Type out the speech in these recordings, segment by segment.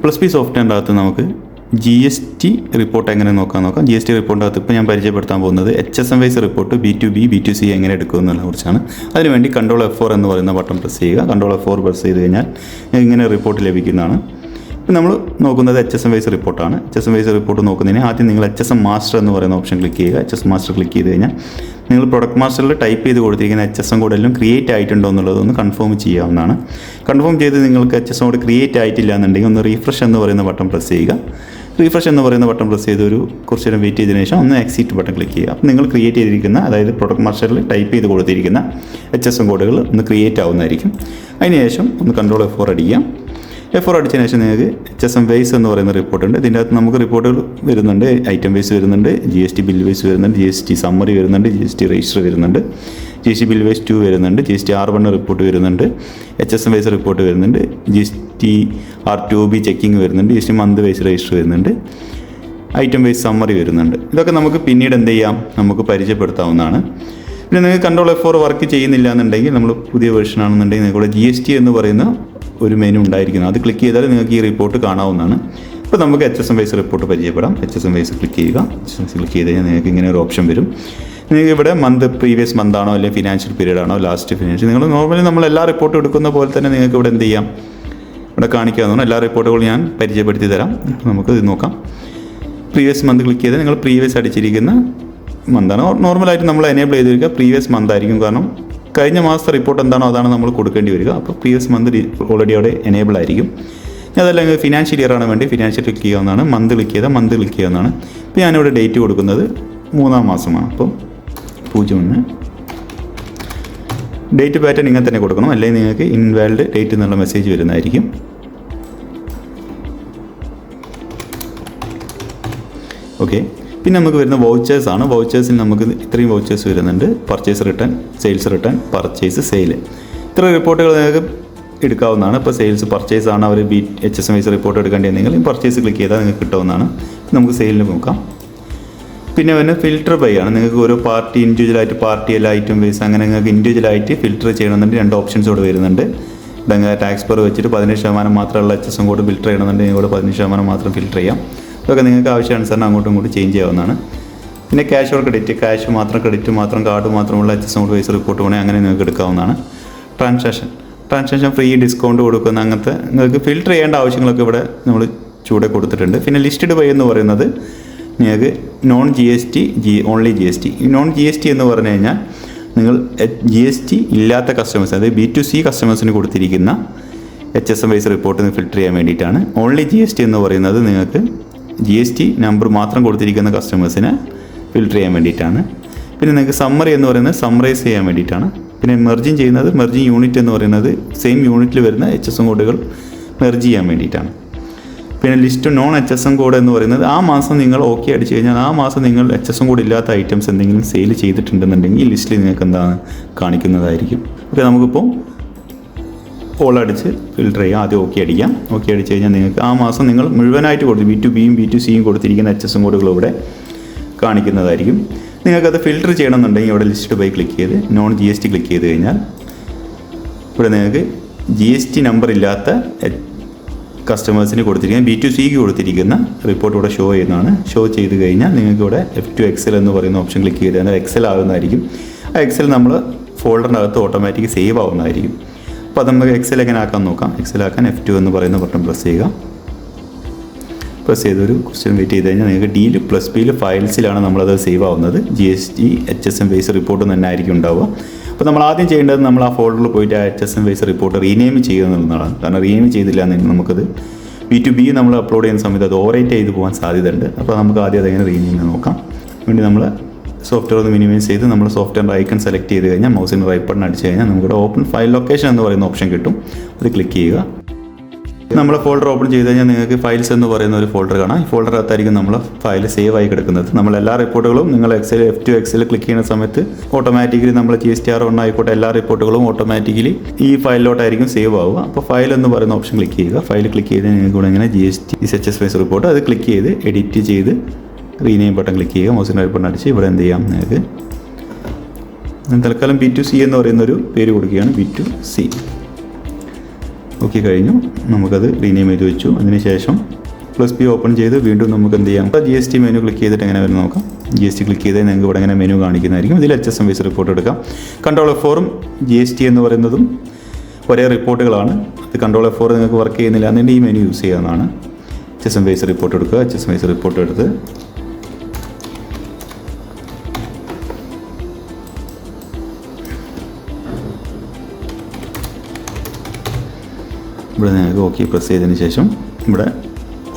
Plus P സോഫ്റ്റ്വെയറിൻ്റെ അകത്ത് നമുക്ക് GST report എങ്ങനെ നോക്കാം. GST റിപ്പോർട്ടിൻ്റെ അകത്ത് ഇപ്പോൾ ഞാൻ പരിചയപ്പെടുത്താൻ പോകുന്നത് HSM wise report B2B B2C എങ്ങനെ എടുക്കുമെന്നതിനെ കുറിച്ചാണ്. അതിനുവേണ്ടി Ctrl F4 എന്ന് പറയുന്ന ബട്ടൺ പ്രസ് ചെയ്യുക. Ctrl F4 പ്രസ് ചെയ്ത് കഴിഞ്ഞാൽ ഇങ്ങനെ റിപ്പോർട്ട് ലഭിക്കുന്നതാണ്. ഇപ്പം നമ്മൾ നോക്കുന്നത് HSM വൈസ് റിപ്പോർട്ടാണ്. HSM വൈസ് റിപ്പോർട്ട് നോക്കുന്നതിന് ആദ്യം നിങ്ങൾ HSM മാസ്റ്റർ എന്ന് പറയുന്ന ഓപ്ഷൻ ക്ലിക്ക് ചെയ്യുക. HSM മാസ്റ്റർ ക്ലിക്ക് ചെയ്ത് കഴിഞ്ഞാൽ നിങ്ങൾ പ്രൊഡക്റ്റ് മാസ്റ്ററിൽ ടൈപ്പ് ചെയ്ത് കൊടുത്തിരിക്കുന്ന HSM കോഡ് എല്ലാം ക്രിയേറ്റ് ആയിട്ടുണ്ടോ എന്നുള്ളതൊന്ന് കൺഫേം ചെയ്യാവുന്നതാണ്. കൺഫേം ചെയ്ത് നിങ്ങൾക്ക് HSM കോഡ് ക്രിയേറ്റ് ആയിട്ടില്ല എന്നുണ്ടെങ്കിൽ ഒന്ന് റീഫ്രഷ് എന്ന് പറയുന്ന ബട്ടൺ പ്രസ് ചെയ്യുക. റീഫ്രഷ് എന്ന് പറയുന്ന ബട്ടൺ പ്രസ് ചെയ്ത് ഒരു കുറച്ച് നേരം വെയിറ്റ് ചെയ്തതിനു ശേഷം ഒന്ന് എക്സിറ്റ് ബട്ടൺ ക്ലിക്ക് ചെയ്യുക. അപ്പോൾ നിങ്ങൾ ക്രിയേറ്റ് ചെയ്തിരിക്കുന്ന, അതായത് പ്രൊഡക്റ്റ് മാസ്റ്ററിൽ ടൈപ്പ് ചെയ്ത് കൊടുത്തിരിക്കുന്ന HSM കോഡുകൾ ഒന്ന് ക്രിയേറ്റ് ആവുന്നതായിരിക്കും. അതിനുശേഷം ഒന്ന് Ctrl F4 അടിക്കാം. F4 അടിച്ചതിന് ശേഷം നിങ്ങൾക്ക് HSM വൈസ് എന്ന് പറയുന്ന റിപ്പോർട്ടുണ്ട്. ഇതിൻ്റെ അകത്ത് നമുക്ക് റിപ്പോർട്ടുകൾ വരുന്നുണ്ട്. ഐറ്റം വൈസ് വരുന്നുണ്ട്, GST ബിൽ വൈസ് വരുന്നുണ്ട്, GST സമ്മറി വരുന്നുണ്ട്, GST രജിസ്റ്റർ വരുന്നുണ്ട്, GST ബിൽ വൈസ് 2 വരുന്നുണ്ട്, GST R1 റിപ്പോർട്ട് വരുന്നുണ്ട്, HSM വൈസ് റിപ്പോർട്ട് വരുന്നുണ്ട്, GST R2B ചെക്കിങ് വരുന്നുണ്ട്, GST മന്ത് വൈസ് രജിസ്റ്റർ വരുന്നുണ്ട്, ഐറ്റം വൈസ് സമ്മറി വരുന്നുണ്ട്. ഇതൊക്കെ നമുക്ക് പിന്നീട് എന്ത് ചെയ്യാം, നമുക്ക് പരിചയപ്പെടുത്താവുന്നതാണ്. പിന്നെ നിങ്ങൾക്ക് Ctrl F4 വർക്ക് ചെയ്യുന്നില്ല എന്നുണ്ടെങ്കിൽ, നമ്മൾ പുതിയ വേർഷൻ ആണെന്നുണ്ടെങ്കിൽ നിങ്ങൾക്ക് GST എന്ന് പറയുന്ന ഒരു മെനു ഉണ്ടായിരിക്കുന്നത്. അത് ക്ലിക്ക് ചെയ്താൽ നിങ്ങൾക്ക് ഈ റിപ്പോർട്ട് കാണാവുന്നതാണ്. ഇപ്പോൾ നമുക്ക് HSM വൈസ് റിപ്പോർട്ട് പരിചയപ്പെടാം. HSM വൈസ് ക്ലിക്ക് ചെയ്യുക. ക്ലിക്ക് ചെയ്ത് കഴിഞ്ഞാൽ നിങ്ങൾക്ക് ഇങ്ങനെ ഒരു ഓപ്ഷൻ വരും. നിങ്ങൾക്ക് ഇവിടെ മന്ത് പ്രീവിയസ് മന്ത് ആണോ അല്ലെങ്കിൽ ഫിനാൻഷ്യൽ പീരീഡ് ആണോ ലാസ്റ്റ് ഫിനാൻഷ്യൽ, നിങ്ങൾ നോർമലി നമ്മൾ എല്ലാ റിപ്പോർട്ടും എടുക്കുന്ന പോലെ തന്നെ നിങ്ങൾക്ക് ഇവിടെ എന്ത് ചെയ്യാം, ഇവിടെ കാണിക്കാവുന്നതാണ്. എല്ലാ റിപ്പോർട്ടുകളും ഞാൻ പരിചയപ്പെടുത്തി തരാം. നമുക്ക് ഇത് നോക്കാം. പ്രീവിയസ് മന്ത് ക്ലിക്ക് ചെയ്താൽ നിങ്ങൾ പ്രീവിയസ് അടിച്ചിരിക്കുന്ന മന്താണ്. നോർമലായിട്ട് നമ്മൾ എനേബിൾ ചെയ്തിരിക്കുക പ്രീവിയസ് മന്ത് ആയിരിക്കും. കാരണം കഴിഞ്ഞ മാസത്തെ റിപ്പോർട്ട് എന്താണോ അതാണ് നമ്മൾ കൊടുക്കേണ്ടി വരിക. അപ്പോൾ പ്രീവിയസ് മന്ത് ഓൾറെഡി അവിടെ എനേബിൾ ആയിരിക്കും. അതല്ലെങ്കിൽ ഫിനാൻഷ്യൽ ഇയർ ആണ് വേണ്ടി ഫിനാൻഷ്യൽ ക്ലിക്ക് ചെയ്യാവുന്നതാണ്. മന്ത് ക്ലിക്ക് ചെയ്താൽ മന്ത് ക്ലിക്ക് ചെയ്യാവുന്നതാണ്. ഇപ്പോൾ ഞാനിവിടെ ഡേറ്റ് കൊടുക്കുന്നത് 3-ാം മാസമാണ്. അപ്പോൾ 01 ഡേറ്റ് പാറ്റേൺ ഇങ്ങനെ തന്നെ കൊടുക്കണം, അല്ലെങ്കിൽ നിങ്ങൾക്ക് ഇൻവാലിഡ് ഡേറ്റ് എന്നുള്ള മെസ്സേജ് വരുന്നതായിരിക്കും. ഓക്കെ, പിന്നെ നമുക്ക് വരുന്ന വൗച്ചേഴ്സ് ആണ്. വൗച്ചേഴ്സിൽ നമുക്ക് ഇത്രയും വൗച്ചേഴ്സ് വരുന്നുണ്ട്. Purchase return, sales return, purchase, sale, ഇത്ര റിപ്പോർട്ടുകൾ നിങ്ങൾക്ക് എടുക്കാവുന്നതാണ്. ഇപ്പോൾ സെയിൽസ് പർച്ചേസ് ആണ് അവർ HSM വൈസ് റിപ്പോർട്ട് എടുക്കേണ്ടതെങ്കിൽ പർച്ചേസ് ക്ലിക്ക് ചെയ്താൽ നിങ്ങൾക്ക് കിട്ടാവുന്നതാണ്. നമുക്ക് സെയിലിന് നോക്കാം. പിന്നെ വരുന്നത് ഫിൽറ്റർ ബൈ ആണ്. നിങ്ങൾക്ക് ഓരോ പാർട്ടി ഇൻഡിവിജ്വലായിട്ട് പാർട്ടി എല്ലാ ഐറ്റം വൈസ് അങ്ങനെ നിങ്ങൾക്ക് ഇൻഡിവിജ്വലായിട്ട് ഫിൽറ്റർ ചെയ്യണമെന്നുണ്ട്. 2 ഓപ്ഷൻസ് ഇവിടെ വരുന്നുണ്ട്. ടാക്സ് പെർ വെച്ചിട്ട് 17% മാത്രമുള്ള HSM കോഡ് ഫിൽറ്റർ ചെയ്യണമെന്നുണ്ടെങ്കിൽ ഇവിടെ 15% മാത്രം ഫിൽറ്റർ ചെയ്യാം. ഇതൊക്കെ നിങ്ങൾക്ക് ആവശ്യാനുസരണം അങ്ങോട്ടും ഇങ്ങോട്ടും ചേഞ്ച് ചെയ്യാവുന്നതാണ്. പിന്നെ ക്യാഷ് ഓർ ക്രെഡിറ്റ്, ക്യാഷ് മാത്രം, ക്രെഡിറ്റ് മാത്രം, കാർഡ് മാത്രമുള്ള HSM കോഡ് വൈസ് റിപ്പോർട്ട് വേണമെങ്കിൽ അങ്ങനെ നിങ്ങൾക്ക് എടുക്കാവുന്നതാണ്. ട്രാൻസാക്ഷൻ ഫ്രീ, ഡിസ്കൗണ്ട് കൊടുക്കുന്ന അങ്ങനത്തെ നിങ്ങൾക്ക് ഫിൽറ്റർ ചെയ്യേണ്ട ആവശ്യങ്ങളൊക്കെ ഇവിടെ നമ്മൾ ചൂടെ കൊടുത്തിട്ടുണ്ട്. പിന്നെ ലിസ്റ്റഡ് ബൈ എന്ന് പറയുന്നത് നിങ്ങൾക്ക് നോൺ GST, ഓൺലി GST. ഈ നോൺ GST എന്ന് പറഞ്ഞു കഴിഞ്ഞാൽ നിങ്ങൾ GST ഇല്ലാത്ത കസ്റ്റമേഴ്സ്, അതായത് B2C കസ്റ്റമേഴ്സിന് കൊടുത്തിരിക്കുന്ന HSM വൈസ് റിപ്പോർട്ട് ഫിൽറ്റർ ചെയ്യാൻ വേണ്ടിയിട്ടാണ്. ഓൺലി GST എന്ന് പറയുന്നത് നിങ്ങൾക്ക് GST നമ്പർ മാത്രം കൊടുത്തിരിക്കുന്ന കസ്റ്റമേഴ്സിനെ ഫിൽറ്റർ ചെയ്യാൻ വേണ്ടിയിട്ടാണ്. പിന്നെ നിങ്ങൾക്ക് സമ്മറി എന്ന് പറയുന്നത് സമ്മറൈസ് ചെയ്യാൻ വേണ്ടിയിട്ടാണ്. പിന്നെ മെർജിങ് ചെയ്യുന്നത്, മെർജിങ് യൂണിറ്റ് എന്ന് പറയുന്നത് സെയിം യൂണിറ്റിൽ വരുന്ന HSM കോഡുകൾ മെർജ് ചെയ്യാൻ വേണ്ടിയിട്ടാണ്. പിന്നെ ലിസ്റ്റ് നോൺ HSM കോഡ് എന്ന് പറയുന്നത് ആ മാസം നിങ്ങൾ ഓക്കെ അടിച്ചു കഴിഞ്ഞാൽ ആ മാസം നിങ്ങൾ HSM കോഡ് ഇല്ലാത്ത ഐറ്റംസ് എന്തെങ്കിലും സെയിൽ ചെയ്തിട്ടുണ്ടെന്നുണ്ടെങ്കിൽ ഈ ലിസ്റ്റിൽ നിങ്ങൾക്ക് എന്താണ് കാണിക്കുന്നതായിരിക്കും. ഓക്കെ, നമുക്കിപ്പോൾ ഓൾ അടിച്ച് ഫിൽറ്റർ ചെയ്യാം. ആദ്യം ഓക്കെ അടിക്കാം. ഓക്കെ അടിച്ച് കഴിഞ്ഞാൽ നിങ്ങൾക്ക് ആ മാസം നിങ്ങൾ മുഴുവനായിട്ട് കൊടുത്ത് B2Bയും B2Cയും കൊടുത്തിരിക്കുന്ന HSM കോഡുകൾ ഇവിടെ കാണിക്കുന്നതായിരിക്കും. നിങ്ങൾക്കത് ഫിൽറ്റർ ചെയ്യണമെന്നുണ്ടെങ്കിൽ ഇവിടെ ലിസ്റ്റ് ബൈ ക്ലിക്ക് ചെയ്ത് നോൺ GST ക്ലിക്ക് ചെയ്ത് കഴിഞ്ഞാൽ ഇവിടെ നിങ്ങൾക്ക് GST നമ്പർ ഇല്ലാത്ത കസ്റ്റമേഴ്സിന് കൊടുത്തിരിക്കുന്ന B2Cക്ക് കൊടുത്തിരിക്കുന്ന റിപ്പോർട്ട് ഇവിടെ ഷോ ചെയ്യുന്നതാണ്. ഷോ ചെയ്ത് കഴിഞ്ഞാൽ നിങ്ങൾക്ക് ഇവിടെ F2 Excel എന്ന് പറയുന്ന ഓപ്ഷൻ ക്ലിക്ക് ചെയ്ത് കഴിഞ്ഞാൽ എക്സൽ ആകുന്നതായിരിക്കും. ആ എക്സൽ നമ്മൾ ഫോൾഡറിനകത്ത് ഓട്ടോമാറ്റിക് സേവ് ആവുന്നതായിരിക്കും. അപ്പോൾ അത് നമുക്ക് എക്സൽ എങ്ങനെ ആക്കാൻ നോക്കാം. എക്സൽ ആക്കാൻ F2 എന്ന് പറയുന്ന ബട്ടൺ പ്രസ് ചെയ്യുക. പ്രസ് ചെയ്തൊരു ക്വസ്റ്റ്യൻ വെയിറ്റ് ചെയ്ത് കഴിഞ്ഞാൽ നിങ്ങൾക്ക് D+P ഫയൽസിലാണ് നമ്മളത് സേവ് ആവുന്നത്. GST HSM വൈസ് റിപ്പോർട്ട് തന്നെ ആയിരിക്കും ഉണ്ടാവുക. അപ്പോൾ നമ്മൾ ആദ്യം ചെയ്യേണ്ടത് നമ്മൾ ആ ഫോൾഡറിൽ പോയിട്ട് HSM വൈസ് റിപ്പോർട്ട് റീനെയിം ചെയ്യുക എന്നുള്ളതാണ്. കാരണം റീനെയിം ചെയ്തില്ല എന്നുണ്ടെങ്കിൽ നമുക്കത് B2B നമ്മൾ അപ്ലോഡ് ചെയ്യുന്ന സമയത്ത് അത് ഓവറേറ്റ് ചെയ്ത് പോകാൻ സാധ്യതയുണ്ട്. അപ്പോൾ നമുക്ക് ആദ്യം അതെങ്ങനെ റീനെയിം നോക്കാം. വേണ്ടി നമ്മൾ സോഫ്റ്റ്വെയർ ഒന്ന് മിനിമൈസ് ചെയ്ത് നമ്മൾ സോഫ്റ്റ്വെയർ ഐക്കൺ സെലക്ട് ചെയ്ത് കഴിഞ്ഞാൽ മൗസിൻ്റെ റൈറ്റ് ബട്ടൺ അടിച്ച് കഴിഞ്ഞാൽ നമുക്കിവിടെ ഓപ്പൺ ഫയൽ ലൊക്കേഷൻ എന്ന് പറയുന്ന ഓപ്ഷൻ കിട്ടും. അത് ക്ലിക്ക് ചെയ്യുക. നമ്മൾ ഫോൾഡർ ഓപ്പൺ ചെയ്ത് കഴിഞ്ഞാൽ നിങ്ങൾക്ക് ഫയൽസ് എന്ന് പറയുന്ന ഒരു ഫോൾഡർ കാണാം. ഈ ഫോൾഡറിനകത്തായിരിക്കും നമ്മൾ ഫയൽ സേവ് ആയി കിടക്കുന്നത്. നമ്മൾ എല്ലാ റിപ്പോർട്ടുകളും നിങ്ങൾ F2 Excel ക്ലിക്ക് ചെയ്യുന്ന സമയത്ത് ഓട്ടോമാറ്റിക്കലി നമ്മൾ GST R1 ആയിക്കോട്ടെ എല്ലാ റിപ്പോർട്ടുകളും ഓട്ടോമാറ്റിക്കലി ഈ ഫയലിലോട്ടായിരിക്കും സേവ് ആവുക. അപ്പോൾ ഫയൽ എന്ന് പറയുന്ന ഓപ്ഷൻ ക്ലിക്ക് ചെയ്യുക. ഫയൽ ക്ലിക്ക് ചെയ്ത് നിങ്ങൾക്ക് ഇവിടെ ഇങ്ങനെ GST HSM വൈസ് റിപ്പോർട്ട് അത് ക്ലിക്ക് ചെയ്ത് എഡിറ്റ് ചെയ്ത് റീനെയിം ബട്ടൺ ക്ലിക്ക് ചെയ്യുക. മൗസിൻ്റെ റൈറ്റ് ബട്ടൺ അടിച്ച് ഇവിടെ എന്ത് ചെയ്യാം, നിങ്ങൾക്ക് തൽക്കാലം B2C എന്ന് പറയുന്നൊരു പേര് കൊടുക്കുകയാണ്. B2C ഓക്കെ കഴിഞ്ഞു. നമുക്കത് റീനെയിം ചെയ്ത് വെച്ചു. അതിനുശേഷം +P ഓപ്പൺ ചെയ്ത് വീണ്ടും നമുക്ക് എന്ത് ചെയ്യാം, GST മെനു ക്ലിക്ക് ചെയ്തിട്ട് എങ്ങനെ വരും നോക്കാം. GST ക്ലിക്ക് ചെയ്താൽ നിങ്ങൾക്ക് ഇവിടെ ഇങ്ങനെ മെനു കാണിക്കുന്നതായിരിക്കും. ഇതിൽ HSM വൈസ് റിപ്പോർട്ട് എടുക്കാം. Ctrl F4ഉം GST എന്ന് പറയുന്നതും ഒരേ റിപ്പോർട്ടുകളാണ്. അത് Ctrl F4 നിങ്ങൾക്ക് വർക്ക് ചെയ്യുന്നില്ല എന്നുണ്ടെങ്കിൽ ഈ മെനു യൂസ് ചെയ്യാവുന്നതാണ്. HSM വൈസ് റിപ്പോർട്ട് എടുക്കുക. HSM വൈസ് റിപ്പോർട്ട് എടുത്ത് ഇവിടെ നിങ്ങൾക്ക് ഓക്കെ പ്രസ് ചെയ്തതിന് ശേഷം ഇവിടെ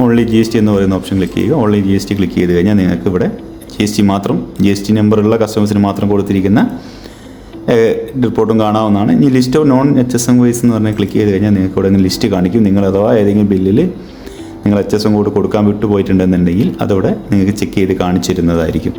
ഓൺലി GST എന്ന് പറയുന്ന ഓപ്ഷൻ ക്ലിക്ക് ചെയ്യുക. ഓൺലി GST ക്ലിക്ക് ചെയ്ത് കഴിഞ്ഞാൽ നിങ്ങൾക്ക് ഇവിടെ GST മാത്രം, GST നമ്പറുള്ള കസ്റ്റമേഴ്സിന് മാത്രം കൊടുത്തിരിക്കുന്ന റിപ്പോർട്ടും കാണാവുന്നതാണ്. ഇനി list of non HSM wise എന്ന് പറഞ്ഞാൽ ക്ലിക്ക് ചെയ്ത് കഴിഞ്ഞാൽ നിങ്ങൾക്ക് ഇവിടെ ലിസ്റ്റ് കാണിക്കും. നിങ്ങൾ അഥവാ ഏതെങ്കിലും ബില്ലിൽ നിങ്ങൾ HSM കോഡ് കൊടുക്കാൻ വിട്ടുപോയിട്ടുണ്ടെന്നുണ്ടെങ്കിൽ അതവിടെ നിങ്ങൾക്ക് ചെക്ക് ചെയ്ത് കാണിച്ചിരുന്നതായിരിക്കും.